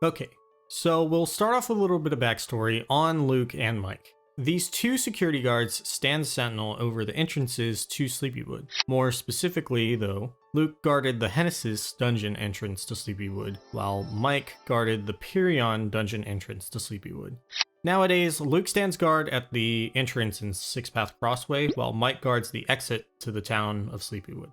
Okay, so we'll start off with a little bit of backstory on Luke and Mike. These two security guards stand sentinel over the entrances to Sleepywood. More specifically, though, Luke guarded the Genesis dungeon entrance to Sleepywood, while Mike guarded the Pyrrhion dungeon entrance to Sleepywood. Nowadays, Luke stands guard at the entrance in Six Path Crossway, while Mike guards the exit to the town of Sleepywood.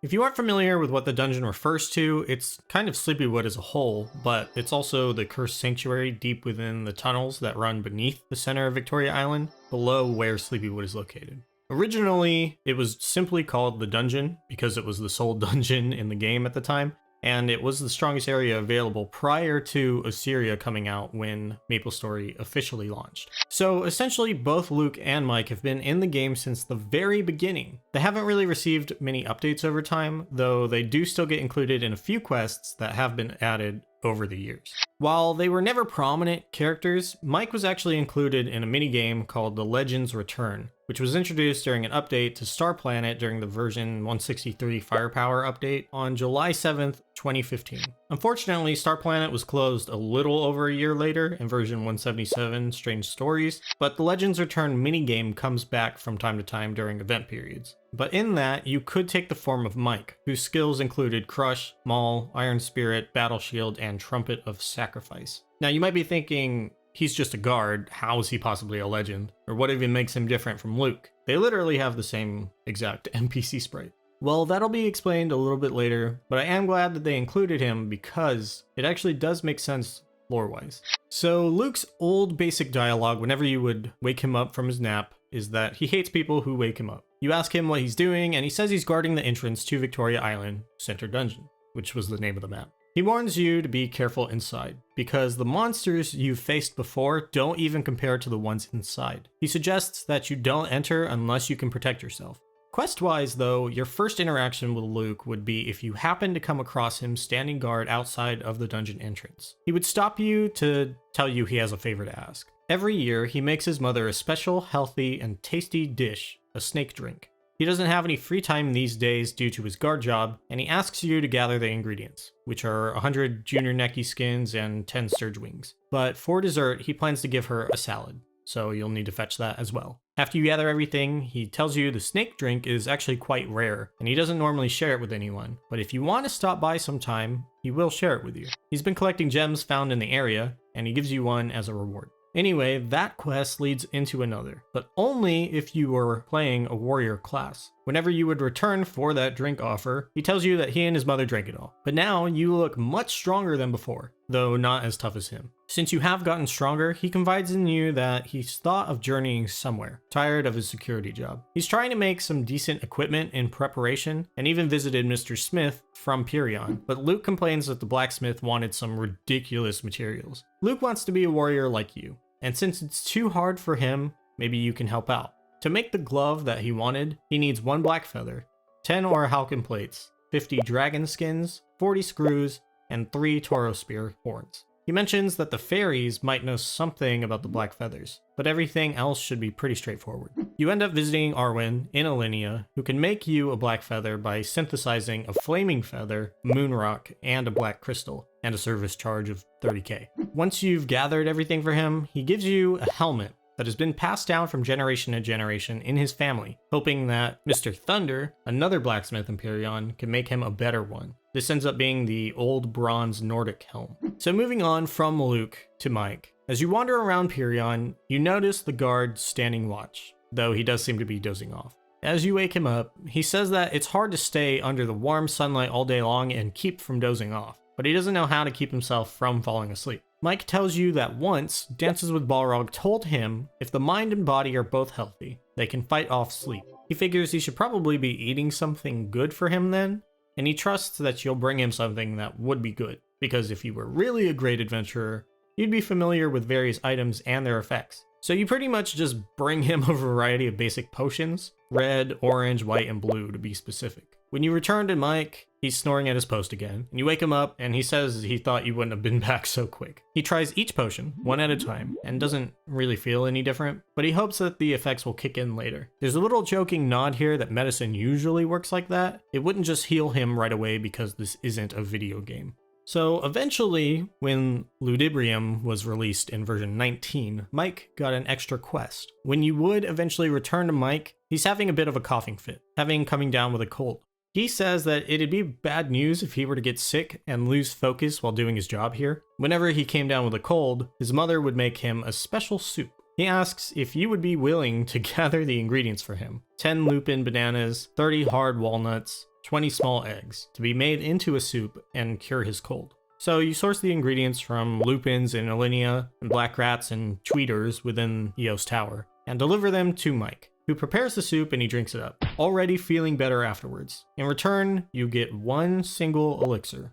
If you aren't familiar with what the dungeon refers to, it's kind of Sleepywood as a whole, but it's also the cursed sanctuary deep within the tunnels that run beneath the center of Victoria Island, below where Sleepywood is located. Originally, it was simply called the dungeon because it was the sole dungeon in the game at the time, and it was the strongest area available prior to Assyria coming out when MapleStory officially launched. So essentially, both Luke and Mike have been in the game since the very beginning. They haven't really received many updates over time, though they do still get included in a few quests that have been added over the years. While they were never prominent characters, Mike was actually included in a minigame called The Legends Return, which was introduced during an update to Star Planet during the version 163 Firepower update on July 7th, 2015. Unfortunately, Star Planet was closed a little over a year later in version 177 Strange Stories, but the Legends Return minigame comes back from time to time during event periods. But in that, you could take the form of Mike, whose skills included Crush, Maul, Iron Spirit, Battle Shield, and Trumpet of Sacrifice. Now you might be thinking, he's just a guard, how is he possibly a legend? Or what even makes him different from Luke? They literally have the same exact NPC sprite. Well, that'll be explained a little bit later, but I am glad that they included him because it actually does make sense lore-wise. So Luke's old basic dialogue whenever you would wake him up from his nap is that he hates people who wake him up. You ask him what he's doing, and he says he's guarding the entrance to Victoria Island Center Dungeon, which was the name of the map. He warns you to be careful inside, because the monsters you've faced before don't even compare to the ones inside. He suggests that you don't enter unless you can protect yourself. Quest-wise, though, your first interaction with Luke would be if you happen to come across him standing guard outside of the dungeon entrance. He would stop you to tell you he has a favor to ask. Every year, he makes his mother a special, healthy, and tasty dish, a snake drink. He doesn't have any free time these days due to his guard job, and he asks you to gather the ingredients, which are 100 junior Neki skins and 10 surge wings. But for dessert, he plans to give her a salad, so you'll need to fetch that as well. After you gather everything, he tells you the snake drink is actually quite rare, and he doesn't normally share it with anyone, but if you want to stop by sometime, he will share it with you. He's been collecting gems found in the area, and he gives you one as a reward. Anyway, that quest leads into another, but only if you were playing a warrior class. Whenever you would return for that drink offer, he tells you that he and his mother drank it all. But now you look much stronger than before, though not as tough as him. Since you have gotten stronger, he confides in you that he's thought of journeying somewhere, tired of his security job. He's trying to make some decent equipment in preparation, and even visited Mr. Smith from Pyrrhion, but Luke complains that the blacksmith wanted some ridiculous materials. Luke wants to be a warrior like you, and since it's too hard for him, maybe you can help out. To make the glove that he wanted, he needs 1 black feather, 10 orichalcum plates, 50 dragon skins, 40 screws, and 3 Toro spear horns. He mentions that the fairies might know something about the black feathers, but everything else should be pretty straightforward. You end up visiting Arwen in Alinea, who can make you a black feather by synthesizing a flaming feather, moon rock, and a black crystal, and a service charge of 30k. Once you've gathered everything for him, he gives you a helmet that has been passed down from generation to generation in his family, hoping that Mr. Thunder, another blacksmith in Pyrrhion, can make him a better one. This ends up being the old bronze Nordic helm. So moving on from Luke to Mike. As you wander around Pyrrhion, you notice the guard standing watch, though he does seem to be dozing off. As you wake him up, he says that it's hard to stay under the warm sunlight all day long and keep from dozing off, but he doesn't know how to keep himself from falling asleep. Mike tells you that once, Dances with Balrog told him if the mind and body are both healthy, they can fight off sleep. He figures he should probably be eating something good for him then, and he trusts that you'll bring him something that would be good, because if you were really a great adventurer, you'd be familiar with various items and their effects. So you pretty much just bring him a variety of basic potions, red, orange, white, and blue to be specific. When you return to Mike, he's snoring at his post again, and you wake him up, and he says he thought you wouldn't have been back so quick. He tries each potion, one at a time, and doesn't really feel any different, but he hopes that the effects will kick in later. There's a little joking nod here that medicine usually works like that. It wouldn't just heal him right away because this isn't a video game. So eventually, when Ludibrium was released in version 19, Mike got an extra quest. When you would eventually return to Mike, he's having a bit of a coughing fit, coming down with a cold. He says that it'd be bad news if he were to get sick and lose focus while doing his job here. Whenever he came down with a cold, his mother would make him a special soup. He asks if you would be willing to gather the ingredients for him. 10 lupin bananas, 30 hard walnuts, 20 small eggs, to be made into a soup and cure his cold. So you source the ingredients from lupins in Alinea and black rats and tweeters within Eos Tower, and deliver them to Mike, who prepares the soup and he drinks it up, already feeling better afterwards. In return, you get 1 single elixir.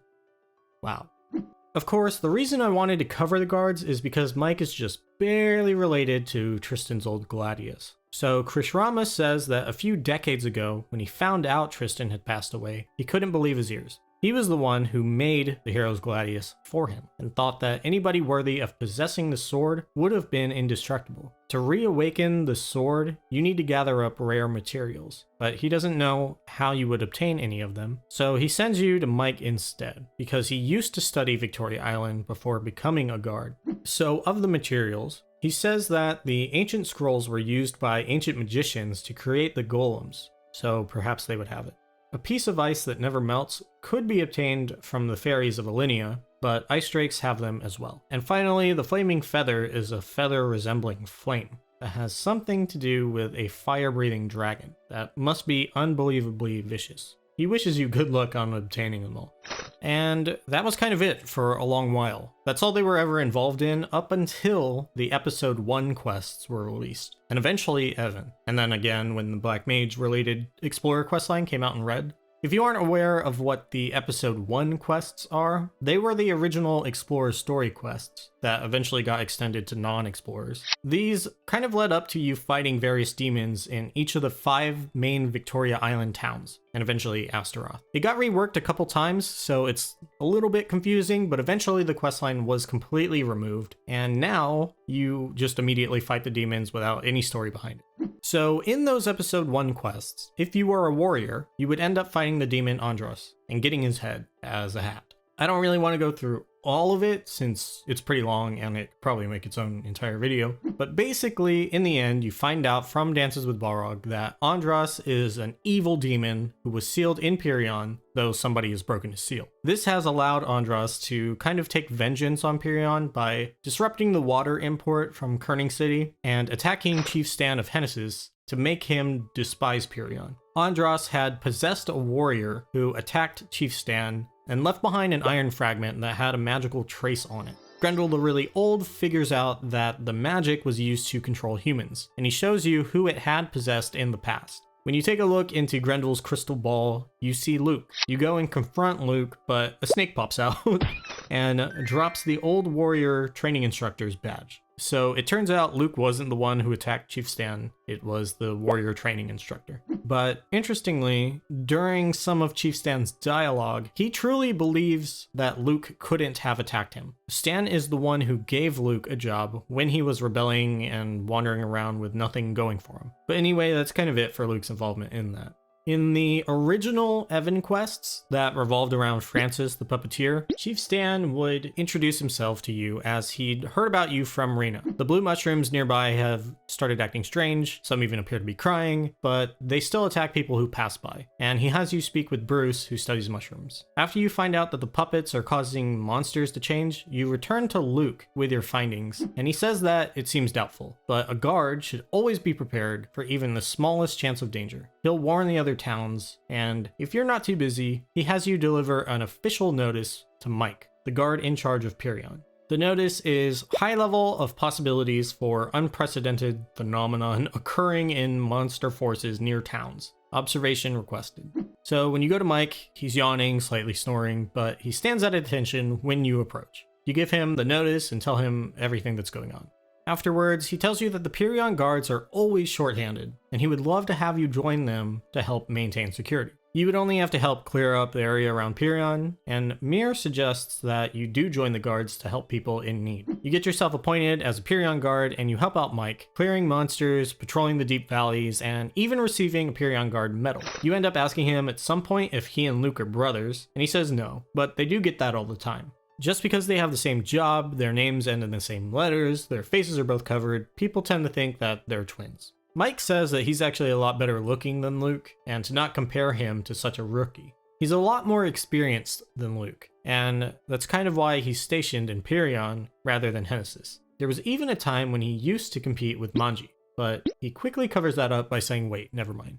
Wow. Of course, the reason I wanted to cover the guards is because Mike is just barely related to Tristan's old Gladius. So Krishrama says that a few decades ago, when he found out Tristan had passed away, he couldn't believe his ears. He was the one who made the hero's Gladius for him, and thought that anybody worthy of possessing the sword would have been indestructible. To reawaken the sword, you need to gather up rare materials, but he doesn't know how you would obtain any of them, so he sends you to Mike instead, because he used to study Victoria Island before becoming a guard. So of the materials, he says that the ancient scrolls were used by ancient magicians to create the golems, so perhaps they would have it. A piece of ice that never melts could be obtained from the fairies of Alinea, but ice drakes have them as well. And finally, the flaming feather is a feather resembling flame that has something to do with a fire-breathing dragon that must be unbelievably vicious. He wishes you good luck on obtaining them all. And that was kind of it for a long while. That's all they were ever involved in up until the episode 1 quests were released, and eventually Evan. And then again when the Black Mage related Explorer questline came out in red. If you aren't aware of what the episode 1 quests are, they were the original Explorer story quests that eventually got extended to non-explorers. These kind of led up to you fighting various demons in each of the 5 main Victoria Island towns, and eventually Astaroth. It got reworked a couple times, so it's a little bit confusing, but eventually the questline was completely removed, and now you just immediately fight the demons without any story behind it. So in those episode 1 quests, if you were a warrior, you would end up fighting the demon Andros and getting his head as a hat. I don't really want to go through all of it since it's pretty long and it probably make its own entire video. But basically, in the end, you find out from Dances with Balrog that Andros is an evil demon who was sealed in Pyrrhion, though somebody has broken his seal. This has allowed Andros to kind of take vengeance on Pyrrhion by disrupting the water import from Kerning City and attacking Chief Stan of Hennesys to make him despise Pyrrhion. Andros had possessed a warrior who attacked Chief Stan and left behind an iron fragment that had a magical trace on it. Grendel the Really Old figures out that the magic was used to control humans, and he shows you who it had possessed in the past. When you take a look into Grendel's crystal ball, you see Luke. You go and confront Luke, but a snake pops out and drops the old warrior training instructor's badge. So it turns out Luke wasn't the one who attacked Chief Stan, it was the warrior training instructor. But interestingly, during some of Chief Stan's dialogue, he truly believes that Luke couldn't have attacked him. Stan is the one who gave Luke a job when he was rebelling and wandering around with nothing going for him. But anyway, that's kind of it for Luke's involvement in that. In the original Evan quests that revolved around Francis the Puppeteer, Chief Stan would introduce himself to you as he'd heard about you from Rena. The blue mushrooms nearby have started acting strange, some even appear to be crying, but they still attack people who pass by. And he has you speak with Bruce, who studies mushrooms. After you find out that the puppets are causing monsters to change, you return to Luke with your findings, and he says that it seems doubtful, but a guard should always be prepared for even the smallest chance of danger. He'll warn the other towns, and if you're not too busy, he has you deliver an official notice to Mike, the guard in charge of Pyrrhion. The notice is high level of possibilities for unprecedented phenomenon occurring in monster forces near towns. Observation requested. So when you go to Mike, he's yawning, slightly snoring, but he stands at attention when you approach. You give him the notice and tell him everything that's going on. Afterwards, he tells you that the Pyrrhion guards are always shorthanded, and he would love to have you join them to help maintain security. You would only have to help clear up the area around Pirion, and Mir suggests that you do join the guards to help people in need. You get yourself appointed as a Pirion guard, and you help out Mike, clearing monsters, patrolling the deep valleys, and even receiving a Pirion guard medal. You end up asking him at some point if he and Luke are brothers, and he says no, but they do get that all the time. Just because they have the same job, their names end in the same letters, their faces are both covered, people tend to think that they're twins. Mike says that he's actually a lot better looking than Luke, and to not compare him to such a rookie. He's a lot more experienced than Luke, and that's kind of why he's stationed in Pirion rather than Hennesys. There was even a time when he used to compete with Manji, but he quickly covers that up by saying wait, never mind.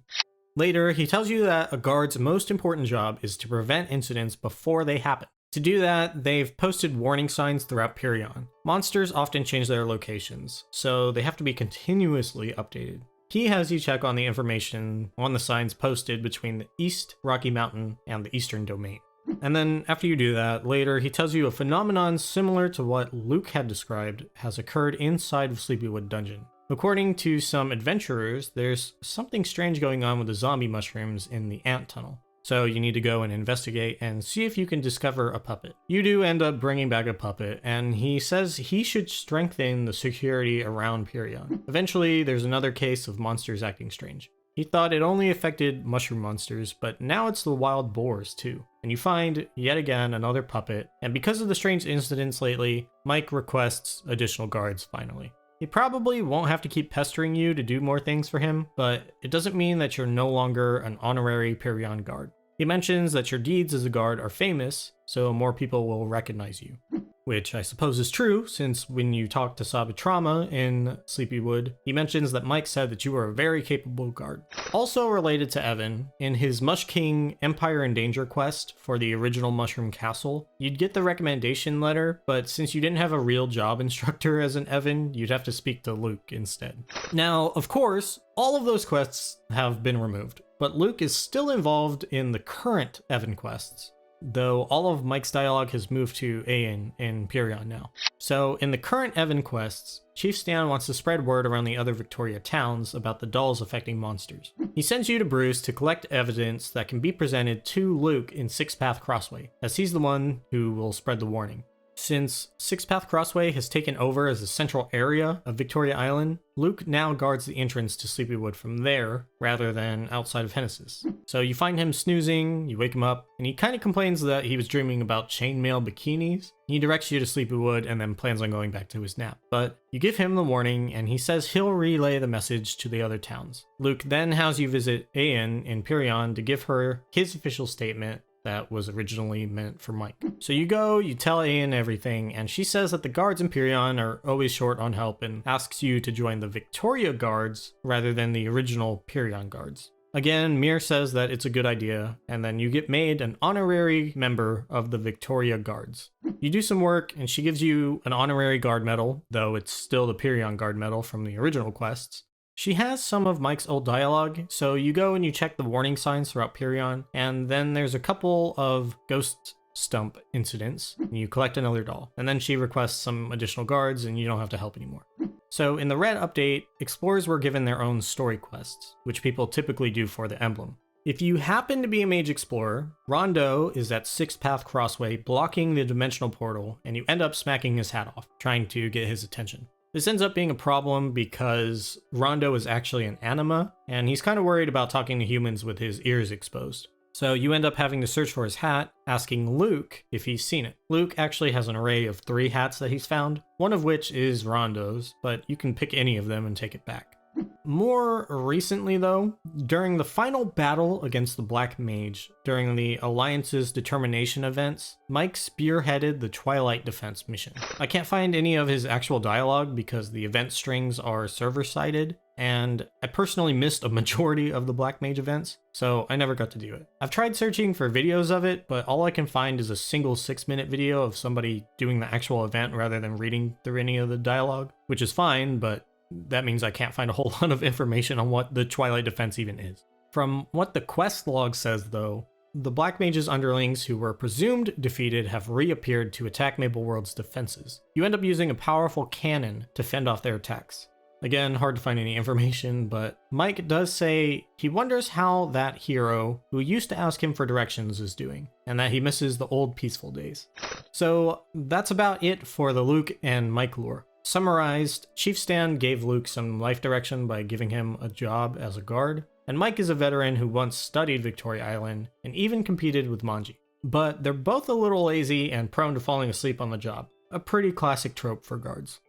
Later, he tells you that a guard's most important job is to prevent incidents before they happen. To do that, they've posted warning signs throughout Pirion. Monsters often change their locations, so they have to be continuously updated. He has you check on the information on the signs posted between the East Rocky Mountain and the Eastern Domain. And then after you do that, later he tells you a phenomenon similar to what Luke had described has occurred inside of Sleepywood Dungeon. According to some adventurers, there's something strange going on with the zombie mushrooms in the ant tunnel. So you need to go and investigate and see if you can discover a puppet. You do end up bringing back a puppet, and he says he should strengthen the security around Pirion. Eventually, there's another case of monsters acting strange. He thought it only affected mushroom monsters, but now it's the wild boars too. And you find, yet again, another puppet, and because of the strange incidents lately, Mike requests additional guards finally. He probably won't have to keep pestering you to do more things for him, but it doesn't mean that you're no longer an honorary Pirion guard. He mentions that your deeds as a guard are famous, so more people will recognize you. Which I suppose is true, since when you talk to Sabatrama in Sleepywood, he mentions that Mike said that you were a very capable guard. Also related to Evan, in his Mush King Empire in Danger quest for the original Mushroom Castle, you'd get the recommendation letter, but since you didn't have a real job instructor as an Evan, you'd have to speak to Luke instead. Now, of course, all of those quests have been removed, but Luke is still involved in the current Evan quests, though all of Mike's dialogue has moved to Aeon in Pirion now. So in the current Evan quests, Chief Stan wants to spread word around the other Victoria towns about the dolls affecting monsters. He sends you to Bruce to collect evidence that can be presented to Luke in Six Path Crossway, as he's the one who will spread the warning. Since Six Path Crossway has taken over as a central area of Victoria Island, Luke now guards the entrance to Sleepywood from there, rather than outside of Hennesys. So you find him snoozing, you wake him up, and he kind of complains that he was dreaming about chainmail bikinis. He directs you to Sleepywood and then plans on going back to his nap. But you give him the warning, and he says he'll relay the message to the other towns. Luke then has you visit Aeon in Pirion to give her his official statement that was originally meant for Mike. So you go, you tell Aeon everything, and she says that the guards in Pirion are always short on help and asks you to join the Victoria guards rather than the original Pirion guards. Again, Mir says that it's a good idea, and then you get made an honorary member of the Victoria guards. You do some work, and she gives you an honorary guard medal, though it's still the Pirion guard medal from the original quests. She has some of Mike's old dialogue, so you go and you check the warning signs throughout Pirion, and then there's a couple of ghost stump incidents, and you collect another doll. And then she requests some additional guards, and you don't have to help anymore. So in the red update, explorers were given their own story quests, which people typically do for the emblem. If you happen to be a mage explorer, Rondo is at Six Path Crossway blocking the dimensional portal, and you end up smacking his hat off, trying to get his attention. This ends up being a problem because Rondo is actually an anima, and he's kind of worried about talking to humans with his ears exposed. So you end up having to search for his hat, asking Luke if he's seen it. Luke actually has an array of 3 hats that he's found, one of which is Rondo's, but you can pick any of them and take it back. More recently though, during the final battle against the Black Mage, during the Alliance's determination events, Mike spearheaded the Twilight Defense mission. I can't find any of his actual dialogue because the event strings are server-sided, and I personally missed a majority of the Black Mage events, so I never got to do it. I've tried searching for videos of it, but all I can find is a single 6-minute video of somebody doing the actual event rather than reading through any of the dialogue, which is fine, but that means I can't find a whole lot of information on what the Twilight Defense even is. From what the quest log says though, the Black Mage's underlings who were presumed defeated have reappeared to attack Maple World's defenses. You end up using a powerful cannon to fend off their attacks. Again, hard to find any information, but Mike does say he wonders how that hero who used to ask him for directions is doing, and that he misses the old peaceful days. So that's about it for the Luke and Mike lore. Summarized, Chief Stan gave Luke some life direction by giving him a job as a guard, and Mike is a veteran who once studied Victoria Island and even competed with Manji. But they're both a little lazy and prone to falling asleep on the job, a pretty classic trope for guards.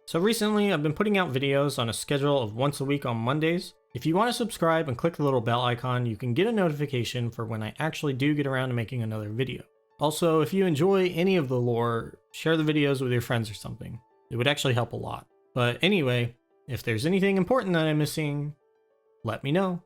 So recently, I've been putting out videos on a schedule of once a week on Mondays. If you want to subscribe and click the little bell icon, you can get a notification for when I actually do get around to making another video. Also, if you enjoy any of the lore, share the videos with your friends or something. It would actually help a lot. But anyway, if there's anything important that I'm missing, let me know.